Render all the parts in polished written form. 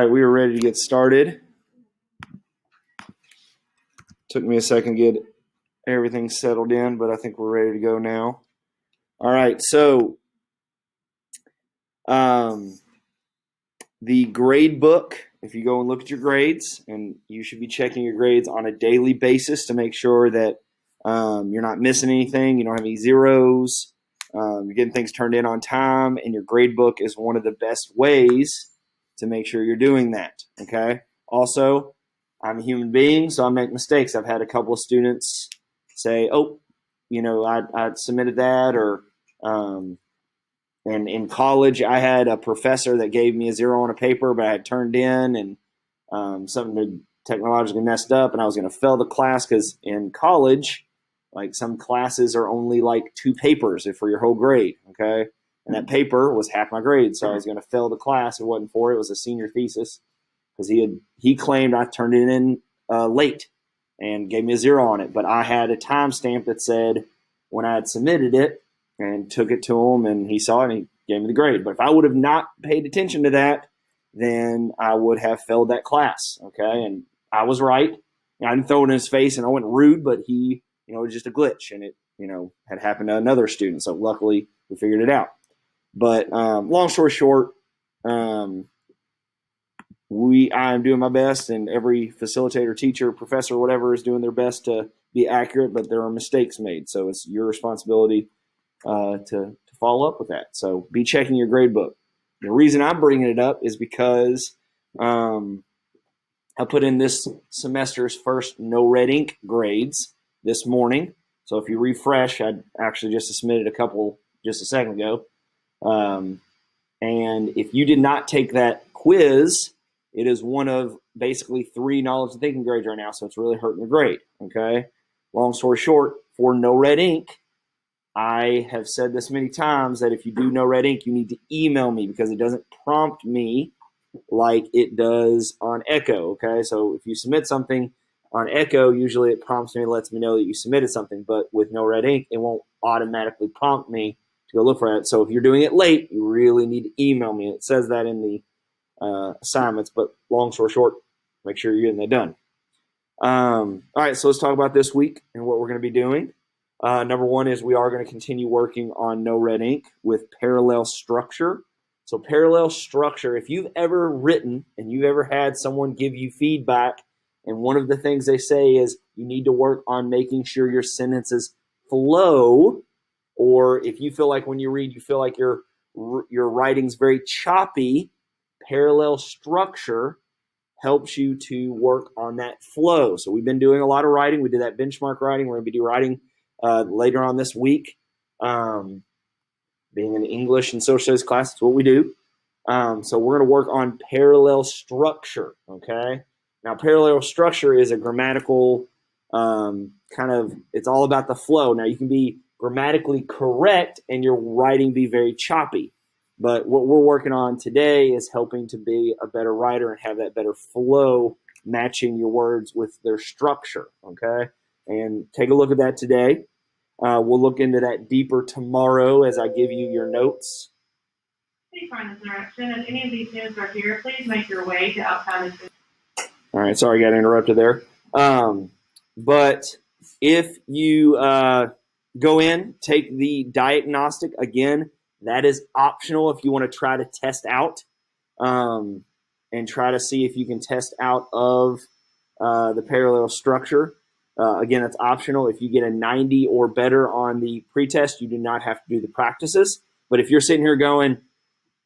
right, we are ready to get started. Took me a second to get everything settled in, but I think we're ready to go now. All right, so the grade book, if you go and look at your grades, and you should be checking your grades on a daily basis to make sure that you're not missing anything, you don't have any zeros, you're getting things turned in on time, and your grade book is one of the best ways to make sure you're doing that, okay? Also, I'm a human being, so I make mistakes. I've had a couple of students say, oh, I submitted that, or and in college, I had a professor that gave me a 0 on a paper, but I had turned in, and something had technologically messed up, and I was going to fail the class because in college, like some classes are only like 2 papers for your whole grade, okay? And that paper was half my grade, so I was going to fail the class. It wasn't for it. It was a senior thesis because he claimed I turned it in late and gave me a 0 on it. But I had a timestamp that said when I had submitted it and took it to him, and he saw it, and he gave me the grade. But if I would have not paid attention to that, then I would have failed that class, okay? And I was right. I didn't throw it in his face, and I wasn't rude, but he, it was just a glitch, and it, had happened to another student. So luckily, we figured it out. But long story short, I'm doing my best, and every facilitator, teacher, professor, whatever is doing their best to be accurate, but there are mistakes made. So it's your responsibility to follow up with that. So be checking your grade book. The reason I'm bringing it up is because I put in this semester's first no red ink grades this morning. So if you refresh, I actually just submitted a couple just a second ago. And if you did not take that quiz, it is one of basically 3 knowledge and thinking grades right now, so it's really hurting your grade, okay? Long story short, for no red ink, I have said this many times that if you do no red ink, you need to email me because it doesn't prompt me like it does on Echo, okay? So if you submit something on Echo, usually it prompts me and lets me know that you submitted something, but with no red ink, it won't automatically prompt me to go look for it. So if you're doing it late, you really need to email me. It says that in the assignments, but long story short, make sure you're getting that done. All right, so let's talk about this week and what we're going to be doing. Number one is we are going to continue working on no red ink with parallel structure. So parallel structure, if you've ever written and you've ever had someone give you feedback, and one of the things they say is you need to work on making sure your sentences flow, or if you feel like when you read, you feel like your writing's very choppy, parallel structure helps you to work on that flow. So we've been doing a lot of writing. We did that benchmark writing. We're going to be doing writing later on this week. Being an English and social studies class, that's what we do. So we're going to work on parallel structure, okay? Now, parallel structure is a grammatical it's all about the flow. Now, you can be grammatically correct and your writing be very choppy. But what we're working on today is helping to be a better writer and have that better flow, matching your words with their structure, okay? And take a look at that today. We'll look into that deeper tomorrow as I give you your notes. Please find this interaction. As any of these students are here, please make your way to outside. All right, sorry, I got interrupted there. But if you go in, take the diagnostic again. That is optional if you want to try to test out and try to see if you can test out of the parallel structure. Again, it's optional. If you get a 90 or better on the pretest, you do not have to do the practices. But if you're sitting here going,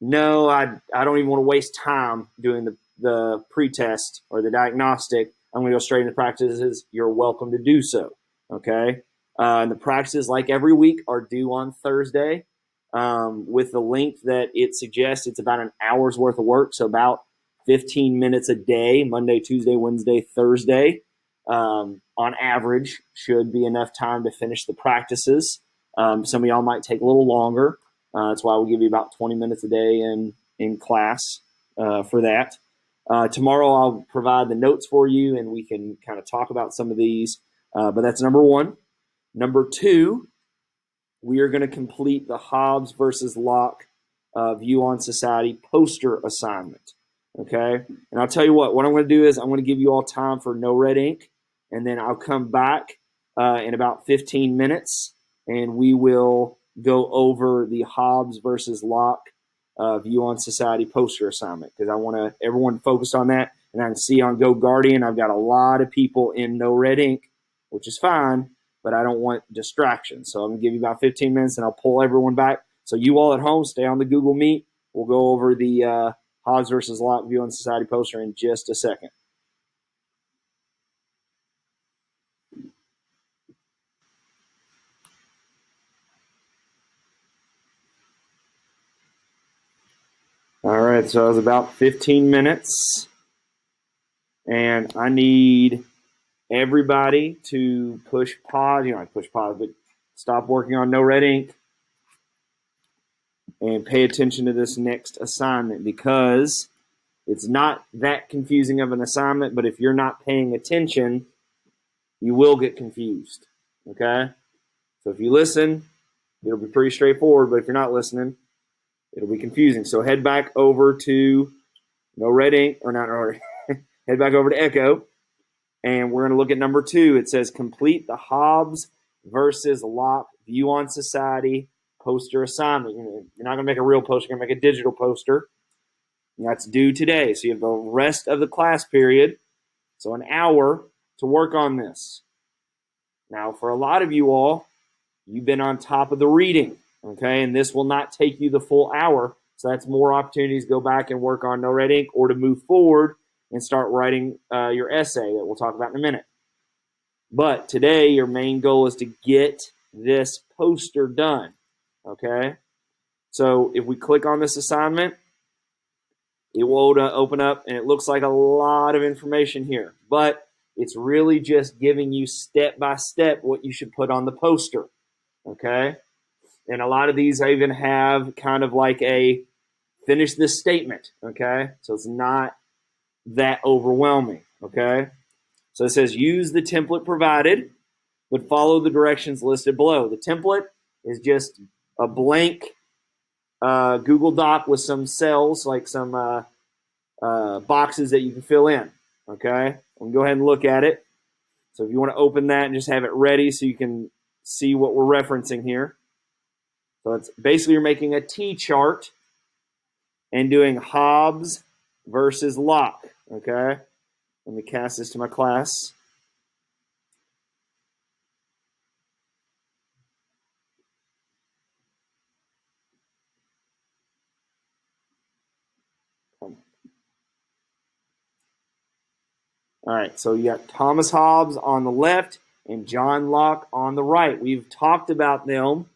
no, I don't even want to waste time doing the pretest or the diagnostic, I'm going to go straight into practices, you're welcome to do so, okay? And the practices, like every week, are due on Thursday with the length that it suggests. It's about an hour's worth of work, so about 15 minutes a day, Monday, Tuesday, Wednesday, Thursday. On average, should be enough time to finish the practices. Some of y'all might take a little longer. That's why we'll give you about 20 minutes a day in class for that. Tomorrow I'll provide the notes for you, and we can kind of talk about some of these. But that's number one. Number two, we are going to complete the Hobbes versus Locke View on Society poster assignment. Okay, and I'll tell you what I'm going to do is I'm going to give you all time for no red ink, and then I'll come back in about 15 minutes, and we will go over the Hobbes versus Locke view on society poster assignment, because I want everyone focused on that. And I can see on Go Guardian, I've got a lot of people in no red ink, which is fine, but I don't want distractions. So I'm going to give you about 15 minutes, and I'll pull everyone back. So you all at home, stay on the Google Meet. We'll go over the Hobbes versus Locke view on society poster in just a second. All right, so it was about 15 minutes, and I need everybody to push pause. You know, push pause, but stop working on no red ink and pay attention to this next assignment, because it's not that confusing of an assignment, but if you're not paying attention, you will get confused, okay? So if you listen, it'll be pretty straightforward, but if you're not listening, it'll be confusing. So head back over to no red ink, or not, or head back over to Echo, and we're going to look at number 2. It says complete the Hobbes versus Locke view on society poster assignment. You're not going to make a real poster, you're going to make a digital poster. And that's due today. So you have the rest of the class period, so an hour, to work on this. Now, for a lot of you all, you've been on top of the reading, okay? And this will not take you the full hour, so that's more opportunities to go back and work on no red ink, or to move forward and start writing your essay that we'll talk about in a minute. But today, your main goal is to get this poster done, okay? So if we click on this assignment, it will open up, and it looks like a lot of information here, but it's really just giving you step by step what you should put on the poster, okay? And a lot of these I even have kind of like a finish this statement, okay? So it's not that overwhelming, okay? So it says use the template provided, but follow the directions listed below. The template is just a blank Google Doc with some cells, like some boxes that you can fill in, okay? We'll go ahead and look at it. So if you want to open that and just have it ready so you can see what we're referencing here. So it's basically you're making a T-chart and doing Hobbes versus Locke, okay? Let me cast this to my class. All right, so you got Thomas Hobbes on the left and John Locke on the right. We've talked about them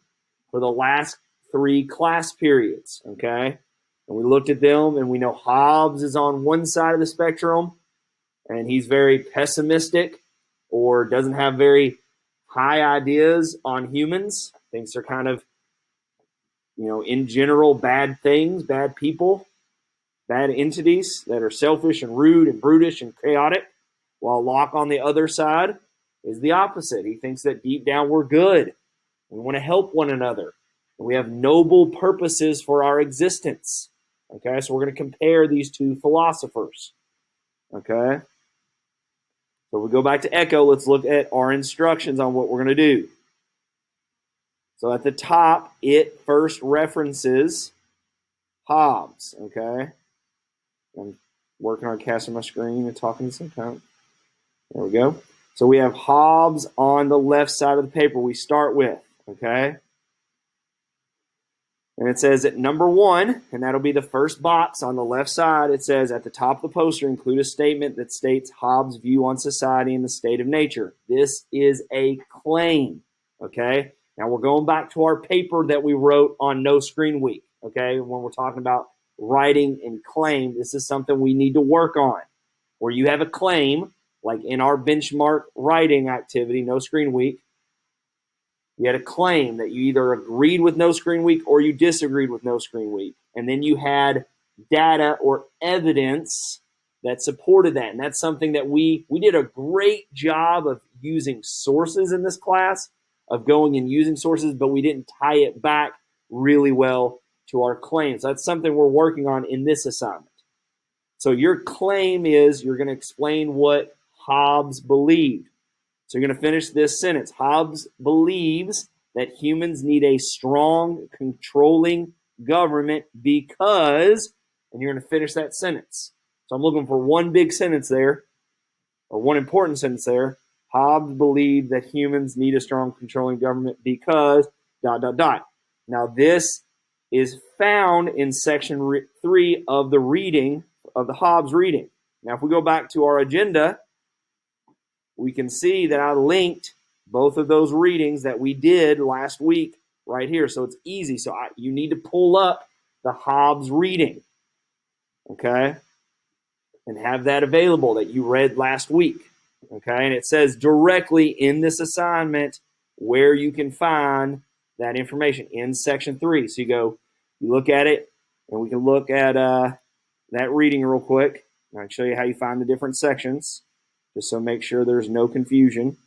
for the last 3 class periods, okay? And we looked at them, and we know Hobbes is on one side of the spectrum, and he's very pessimistic or doesn't have very high ideas on humans. Thinks they're kind of, in general, bad things, bad people, bad entities that are selfish and rude and brutish and chaotic. While Locke on the other side is the opposite. He thinks that deep down we're good. We want to help one another. And we have noble purposes for our existence. Okay, so we're going to compare these 2 philosophers. Okay, so we go back to Echo. Let's look at our instructions on what we're going to do. So at the top, it first references Hobbes. Okay, I'm working on casting my screen and talking at the same time. There we go. So we have Hobbes on the left side of the paper we start with, okay? And it says at number 1, and that'll be the first box on the left side, it says at the top of the poster, include a statement that states Hobbes' view on society and the state of nature. This is a claim, okay? Now we're going back to our paper that we wrote on No Screen Week, okay? When we're talking about writing and claim, this is something we need to work on. Where you have a claim, like in our benchmark writing activity, No Screen Week, you had a claim that you either agreed with No Screen Week or you disagreed with No Screen Week. And then you had data or evidence that supported that. And that's something that we did a great job of using sources in this class, of going and using sources, but we didn't tie it back really well to our claims. That's something we're working on in this assignment. So your claim is you're going to explain what Hobbes believed. So you're going to finish this sentence. Hobbes believes that humans need a strong, controlling government because, and you're going to finish that sentence. So I'm looking for one big sentence there, or one important sentence there. Hobbes believed that humans need a strong, controlling government because, ... Now this is found in section 3 of the reading, of the Hobbes reading. Now if we go back to our agenda, we can see that I linked both of those readings that we did last week right here. So it's easy. So you need to pull up the Hobbes reading, okay, and have that available that you read last week, okay? And it says directly in this assignment where you can find that information in section 3. So you look at it, and we can look at that reading real quick. I can show you how you find the different sections, just so make sure there's no confusion.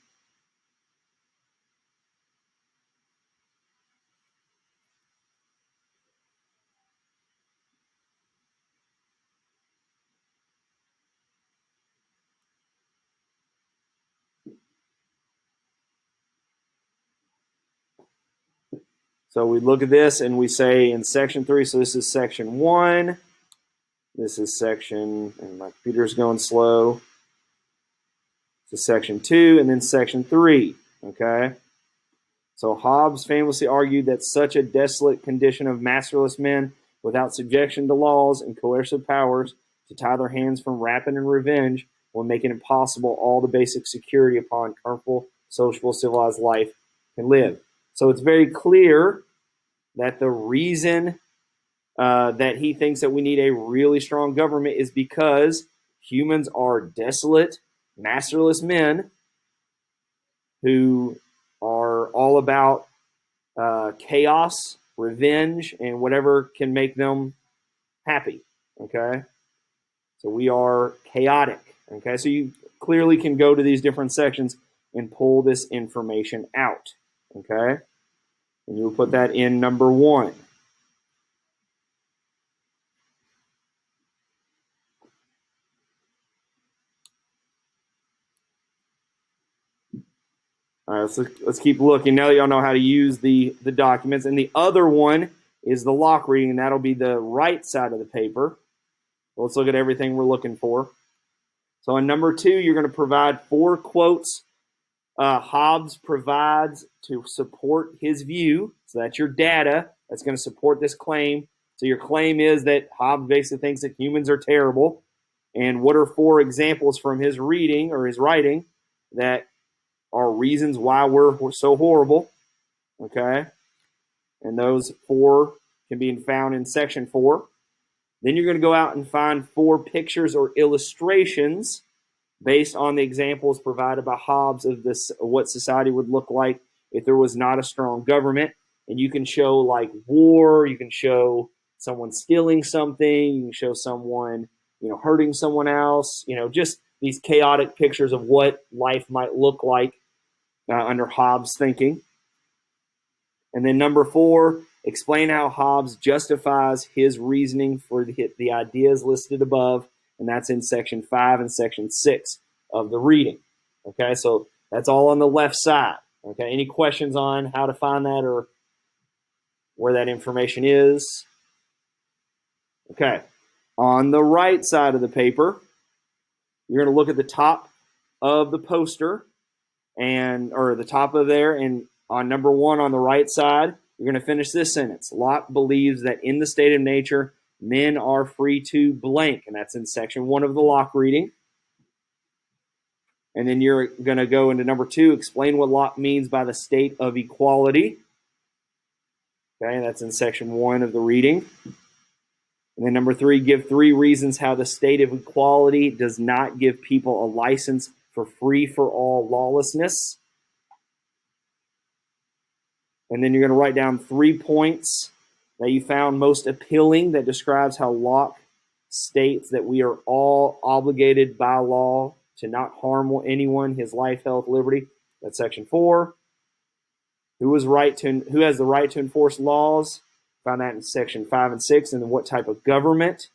So we look at this and we say in section 3, so this is section 1, this is section, and my computer's going slow, this is section 2, and then section 3, okay? So Hobbes famously argued that such a desolate condition of masterless men without subjection to laws and coercive powers to tie their hands from rapine and revenge will make it impossible all the basic security upon comfortable, sociable, civilized life can live. So it's very clear that the reason that he thinks that we need a really strong government is because humans are desolate, masterless men who are all about chaos, revenge, and whatever can make them happy, okay? So we are chaotic, okay? So you clearly can go to these different sections and pull this information out, okay? And you'll put that in number 1. All right, let's keep looking. Now that y'all know how to use the documents. And the other one is the Locke reading, and that'll be the right side of the paper. Let's look at everything we're looking for. So in number 2, you're going to provide 4 quotes Hobbes provides to support his view. So that's your data that's going to support this claim. So your claim is that Hobbes basically thinks that humans are terrible. And what are 4 examples from his reading or his writing that are reasons why we're so horrible, okay? And those 4 can be found in section 4. Then you're going to go out and find 4 pictures or illustrations based on the examples provided by Hobbes of this, what society would look like if there was not a strong government. And you can show like war, you can show someone stealing something, you can show someone, hurting someone else, just these chaotic pictures of what life might look like under Hobbes' thinking. And then number 4, explain how Hobbes justifies his reasoning for the ideas listed above, and that's in section 5 and section 6 of the reading. Okay, so that's all on the left side. Okay, any questions on how to find that or where that information is? Okay, on the right side of the paper, you're going to look at the top of the poster or the top of there, and on number 1 on the right side, you're going to finish this sentence. Locke believes that in the state of nature, men are free to blank, and that's in section 1 of the Locke reading. And then you're going to go into number 2, explain what Locke means by the state of equality. Okay, that's in section 1 of the reading. And then number 3, give 3 reasons how the state of equality does not give people a license for free-for-all lawlessness. And then you're going to write down 3 points that you found most appealing that describes how Locke states that we are all obligated by law to not harm anyone, his life, health, liberty. That's section 4. Who has the right to enforce laws? Found that in section 5 and 6. And then what type of government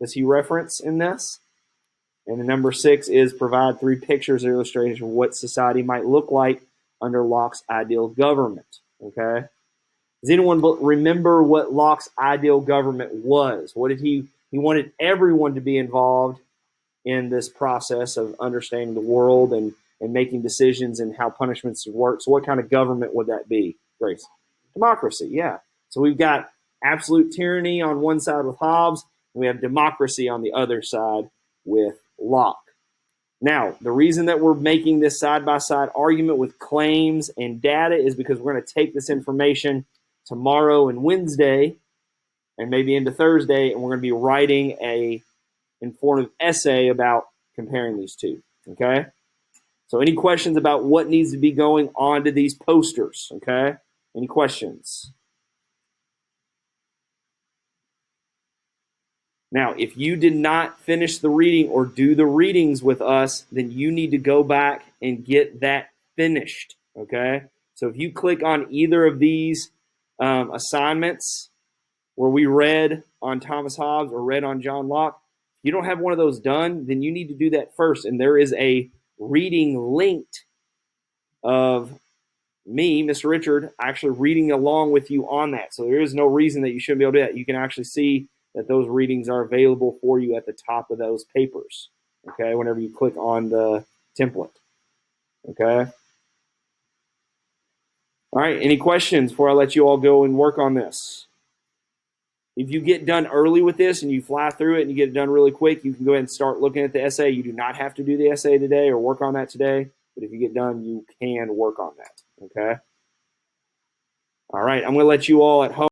does he reference in this? And the number 6 is provide 3 pictures or illustrations of what society might look like under Locke's ideal government. Okay? Does anyone remember what Locke's ideal government was? What did he wanted everyone to be involved in this process of understanding the world and making decisions and how punishments work. So what kind of government would that be, Grace? Democracy, yeah. So we've got absolute tyranny on one side with Hobbes, and we have democracy on the other side with Locke. Now, the reason that we're making this side-by-side argument with claims and data is because we're going to take this information tomorrow and Wednesday and maybe into Thursday, and we're going to be writing a informative essay about comparing these two, okay? So any questions about what needs to be going on to these posters, okay? Any questions? Now, if you did not finish the reading or do the readings with us, then you need to go back and get that finished, okay? So if you click on either of these assignments where we read on Thomas Hobbes or read on John Locke, if you don't have one of those done, then you need to do that first. And there is a reading linked of me, Mr. Richard, actually reading along with you on that. So there is no reason that you shouldn't be able to do that. You can actually see that those readings are available for you at the top of those papers, okay, whenever you click on the template, okay? All right, any questions before I let you all go and work on this? If you get done early with this and you fly through it and you get it done really quick, you can go ahead and start looking at the essay. You do not have to do the essay today or work on that today, but if you get done, you can work on that, okay? All right, I'm going to let you all at home